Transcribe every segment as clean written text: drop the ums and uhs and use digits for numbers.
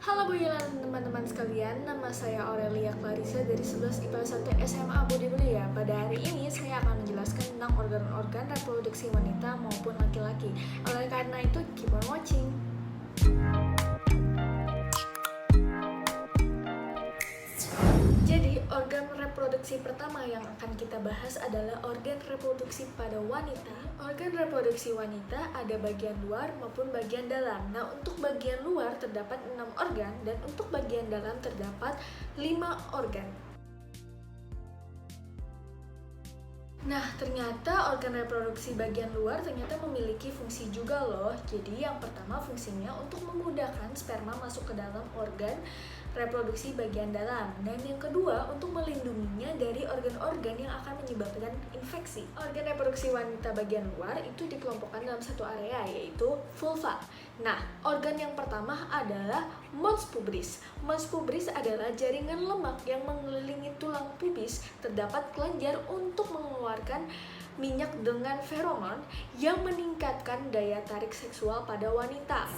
Halo Bu Yulan, teman-teman sekalian, nama saya Aurelia Clarissa dari 11 IPA 1 SMA Budi Mulia. Pada hari ini saya akan menjelaskan tentang organ-organ reproduksi wanita maupun laki-laki. Oleh karena itu, keep on watching. Jadi, organ reproduksi pertama yang akan kita bahas adalah organ reproduksi pada wanita. Organ reproduksi wanita ada bagian luar maupun bagian dalam. Nah, untuk bagian luar terdapat 6 organ dan untuk bagian dalam terdapat 5 organ. Nah, ternyata organ reproduksi bagian luar ternyata memiliki fungsi juga loh. Jadi yang pertama fungsinya untuk memudahkan sperma masuk ke dalam organ reproduksi bagian dalam. Dan yang kedua untuk melindunginya dari organ-organ yang akan menyebabkan infeksi. Organ reproduksi wanita bagian luar itu dikelompokkan dalam satu area yaitu vulva. Nah, organ yang pertama adalah mons pubis. Mons pubis adalah jaringan lemak yang mengelilingi tulang pubis. Terdapat kelenjar untuk mengeluarkan minyak dengan feromon yang meningkatkan daya tarik seksual pada wanita.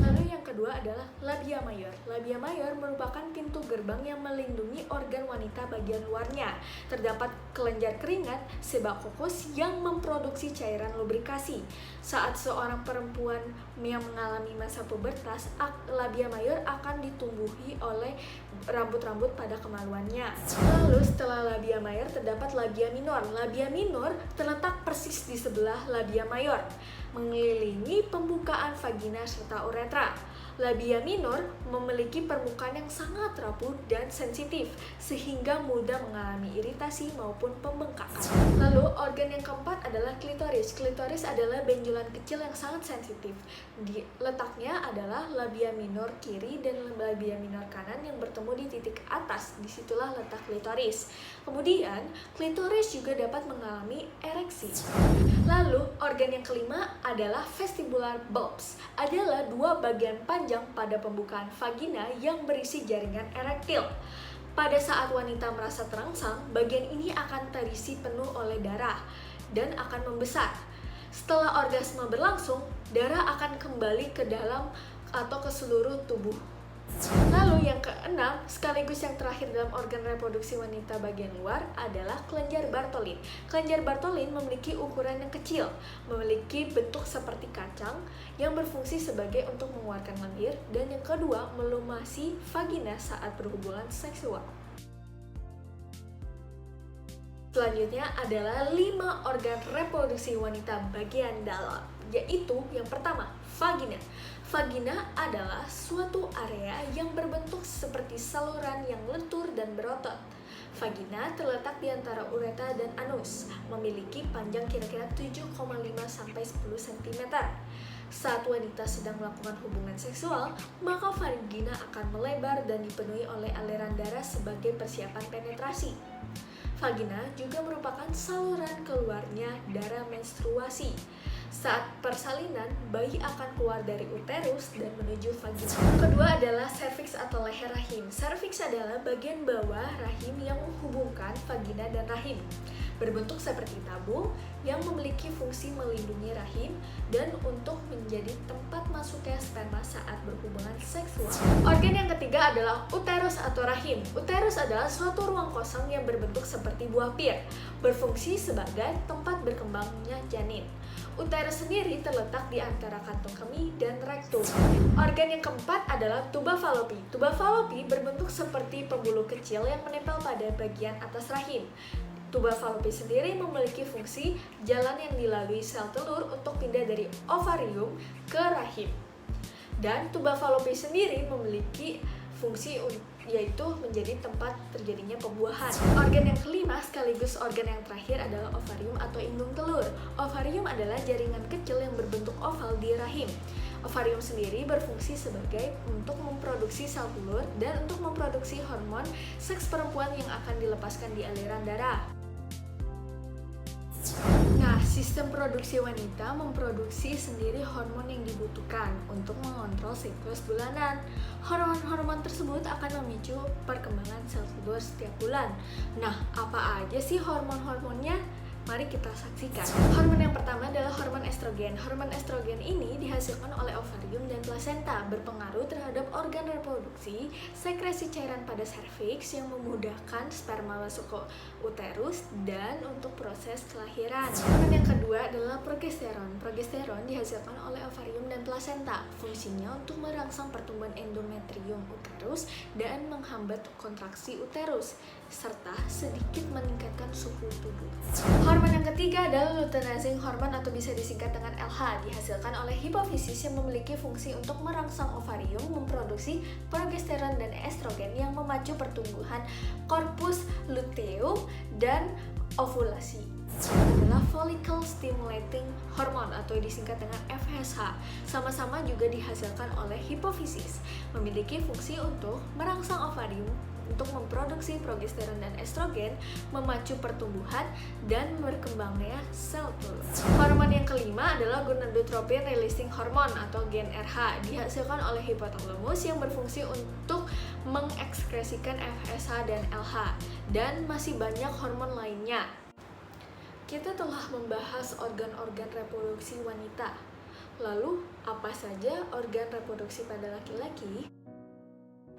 Lalu yang kedua adalah labia mayor. Labia mayor merupakan pintu gerbang yang melindungi organ wanita bagian luarnya. Terdapat kelenjar keringat sebakokus yang memproduksi cairan lubrikasi. Saat seorang perempuan yang mengalami masa pubertas, labia mayor akan ditumbuhi oleh rambut-rambut pada kemaluannya. Lalu setelah labia mayor terdapat labia minor. Labia minor terletak persis di sebelah labia mayor, mengelilingi pembukaan vagina serta uretra. Labia minor memiliki permukaan yang sangat rapuh dan sensitif, sehingga mudah mengalami iritasi maupun pembengkakan. Lalu, organ yang keempat adalah klitoris. Klitoris adalah benjolan kecil yang sangat sensitif. Letaknya adalah labia minor kiri dan labia minor kanan yang bertemu di titik atas. Disitulah letak klitoris. Kemudian, klitoris juga dapat mengalami ereksi. Lalu, organ yang kelima adalah vestibular bulbs. Adalah dua bagian panjang pada pembukaan vagina yang berisi jaringan erektil. Pada saat wanita merasa terangsang, bagian ini akan terisi penuh oleh darah dan akan membesar. Setelah orgasme berlangsung, darah akan kembali ke dalam atau ke seluruh tubuh. Lalu yang keenam, sekaligus yang terakhir dalam organ reproduksi wanita bagian luar adalah kelenjar Bartholin. Kelenjar Bartholin memiliki ukuran yang kecil, memiliki bentuk seperti kacang yang berfungsi sebagai untuk mengeluarkan lendir, dan yang kedua melumasi vagina saat berhubungan seksual. Selanjutnya adalah 5 organ reproduksi wanita bagian dalam, yaitu yang pertama, vagina. Vagina adalah suatu area yang berbentuk seperti saluran yang lentur dan berotot. Vagina terletak di antara uretra dan anus, memiliki panjang kira-kira 7,5 sampai 10 cm. Saat wanita sedang melakukan hubungan seksual, maka vagina akan melebar dan dipenuhi oleh aliran darah sebagai persiapan penetrasi. Vagina juga merupakan saluran keluarnya darah menstruasi. Saat persalinan, bayi akan keluar dari uterus dan menuju vagina. Kedua adalah serviks atau leher rahim. Serviks adalah bagian bawah rahim yang menghubungkan vagina dan rahim. Berbentuk seperti tabung yang memiliki fungsi melindungi rahim dan untuk menjadi tempat masuknya sperma saat berhubungan seksual. Organ yang ketiga adalah uterus atau rahim. Uterus adalah suatu ruang kosong yang berbentuk seperti buah pir, berfungsi sebagai tempat berkembangnya janin. Uterus sendiri terletak di antara kantong kemih dan rektum. Organ yang keempat adalah tuba falopi. Tuba falopi berbentuk seperti pembuluh kecil yang menempel pada bagian atas rahim. Tuba falopi sendiri memiliki fungsi jalan yang dilalui sel telur untuk pindah dari ovarium ke rahim. Dan tuba falopi sendiri memiliki fungsi yaitu menjadi tempat terjadinya pembuahan. Organ yang kelima sekaligus organ yang terakhir adalah ovarium atau indung telur. Ovarium adalah jaringan kecil yang berbentuk oval di rahim. Ovarium sendiri berfungsi sebagai untuk memproduksi sel telur dan untuk memproduksi hormon seks perempuan yang akan dilepaskan di aliran darah. Nah, sistem produksi wanita memproduksi sendiri hormon yang dibutuhkan untuk mengontrol siklus bulanan. Hormon-hormon tersebut akan memicu perkembangan sel telur setiap bulan. Nah, apa aja sih hormon-hormonnya? Mari kita saksikan. Hormon yang pertama adalah hormon estrogen. Hormon estrogen ini dihasilkan oleh ovarium dan plasenta, berpengaruh terhadap organ reproduksi, sekresi cairan pada serviks yang memudahkan sperma masuk ke uterus dan untuk proses kelahiran. Hormon yang kedua adalah progesteron. Progesteron dihasilkan oleh ovarium dan plasenta. Fungsinya untuk merangsang pertumbuhan endometrium uterus dan menghambat kontraksi uterus, serta sedikit meningkatkan suhu tubuh. Hormon yang ketiga adalah luteinizing hormone atau bisa disingkat dengan LH, dihasilkan oleh hipofisis yang memiliki fungsi untuk merangsang ovarium memproduksi progesteron dan estrogen yang memacu pertumbuhan korpus luteum dan ovulasi. Adalah follicle stimulating hormone atau disingkat dengan FSH, sama-sama juga dihasilkan oleh hipofisis, memiliki fungsi untuk merangsang ovarium untuk memproduksi progesteron dan estrogen, memacu pertumbuhan dan berkembangnya sel telur. Hormon yang kelima adalah gonadotropin releasing hormone atau GnRH, dihasilkan oleh hipotalamus yang berfungsi untuk mengekskresikan FSH dan LH, dan masih banyak hormon lainnya. Kita telah membahas organ-organ reproduksi wanita. Lalu, apa saja organ reproduksi pada laki-laki?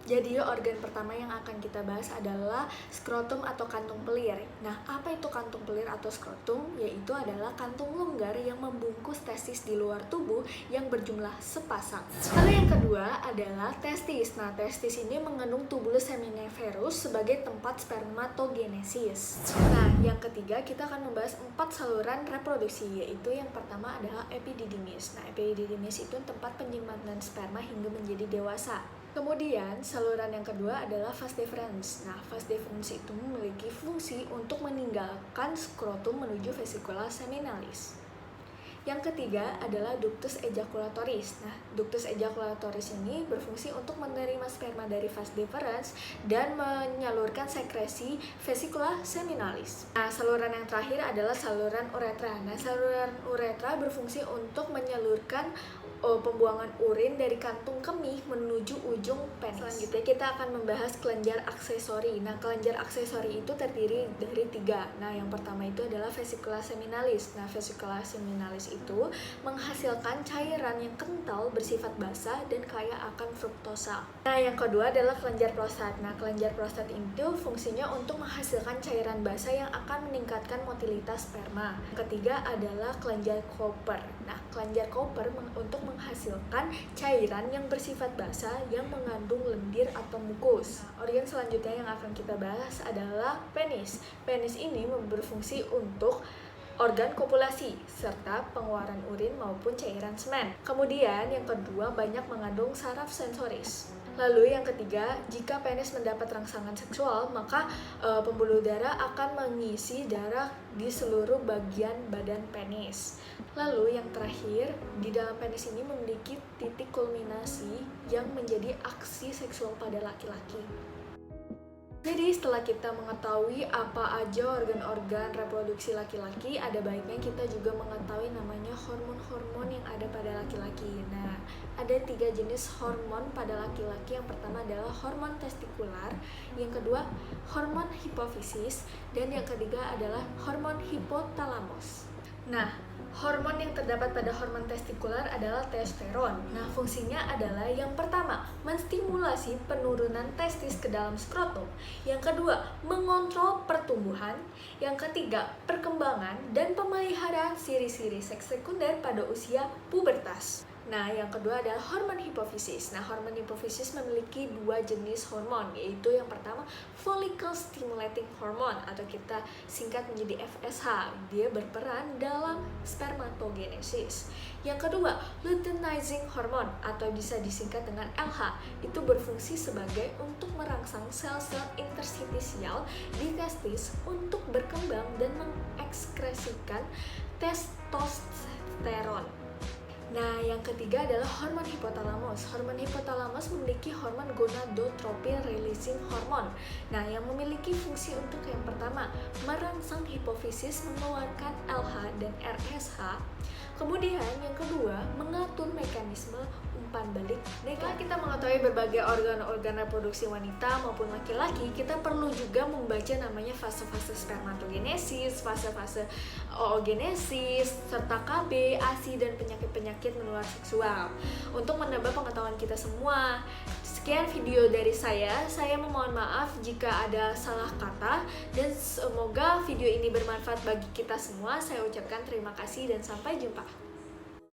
Jadi organ pertama yang akan kita bahas adalah skrotum atau kantung pelir. Nah, apa itu kantung pelir atau skrotum? Yaitu adalah kantung longgar yang membungkus testis di luar tubuh yang berjumlah sepasang. Lalu yang kedua adalah testis. Nah, testis ini mengandung tubulus seminiferus sebagai tempat spermatogenesis. Nah, yang ketiga kita akan membahas 4 saluran reproduksi, yaitu yang pertama adalah epididymis. Nah, epididymis itu tempat penyimpanan sperma hingga menjadi dewasa. Kemudian, saluran yang kedua adalah vas deferens. Nah, vas deferens itu memiliki fungsi untuk meninggalkan skrotum menuju vesikula seminalis. Yang ketiga adalah ductus ejaculatoris. Nah, ductus ejaculatoris ini berfungsi untuk menerima sperma dari vas deferens dan menyalurkan sekresi vesikula seminalis. Nah, saluran yang terakhir adalah saluran uretra. Nah, saluran uretra berfungsi untuk menyalurkan pembuangan urin dari kantung kemih menuju ujung penis. Selanjutnya kita akan membahas kelenjar aksesori. Nah, kelenjar aksesori itu terdiri dari 3. Nah, yang pertama itu adalah vesikula seminalis. Nah, vesikula seminalis itu menghasilkan cairan yang kental, bersifat basah, dan kaya akan fruktosa. Nah, yang kedua adalah kelenjar prostat. Nah, kelenjar prostat itu fungsinya untuk menghasilkan cairan basah yang akan meningkatkan motilitas sperma. Yang ketiga adalah kelenjar Cowper. Nah, kelenjar Cowper untuk menghasilkan cairan yang bersifat basah yang mengandung lendir atau mukus. Nah, organ selanjutnya yang akan kita bahas adalah penis. Penis ini berfungsi untuk organ kopulasi serta pengeluaran urin maupun cairan semen. Kemudian yang kedua banyak mengandung saraf sensoris. Lalu yang ketiga, jika penis mendapat rangsangan seksual, maka pembuluh darah akan mengisi darah di seluruh bagian badan penis. Lalu yang terakhir, di dalam penis ini memiliki titik kulminasi yang menjadi aksi seksual pada laki-laki. Jadi setelah kita mengetahui apa aja organ-organ reproduksi laki-laki, ada baiknya kita juga mengetahui namanya hormon-hormon yang ada pada laki-laki. Nah, ada 3 jenis hormon pada laki-laki. Yang pertama adalah hormon testikular, yang kedua hormon hipofisis, dan yang ketiga adalah hormon hipotalamus. Nah, hormon yang terdapat pada hormon testikular adalah testosteron. Nah, fungsinya adalah yang pertama, menstimulasi penurunan testis ke dalam skrotum. Yang kedua, mengontrol pertumbuhan. Yang ketiga, perkembangan dan pemeliharaan siri-siri seks sekunder pada usia pubertas. Nah, yang kedua adalah hormon hipofisis. Nah, hormon hipofisis memiliki 2 jenis hormon, yaitu yang pertama follicle stimulating hormone atau kita singkat menjadi FSH. Dia berperan dalam spermatogenesis. Yang kedua, luteinizing hormone atau bisa disingkat dengan LH. Itu berfungsi sebagai untuk merangsang sel-sel interstisial di testis untuk berkembang dan mengekskresikan testosteron. Nah, yang ketiga adalah hormon hipotalamus. Hormon hipotalamus memiliki hormon gonadotropin releasing hormone. Nah, yang memiliki fungsi untuk yang pertama, merangsang hipofisis mengeluarkan LH dan RSH. Kemudian yang kedua, mengatur mekanisme umpan balik negatif. Setelah kita mengetahui berbagai organ-organ reproduksi wanita maupun laki-laki, kita perlu juga membaca namanya fase-fase spermatogenesis, fase-fase oogenesis, serta KB, ASI, dan penyakit-penyakit menular seksual. Untuk menambah pengetahuan kita semua, sekian video dari saya memohon maaf jika ada salah kata, dan semoga video ini bermanfaat bagi kita semua. Saya ucapkan terima kasih dan sampai jumpa.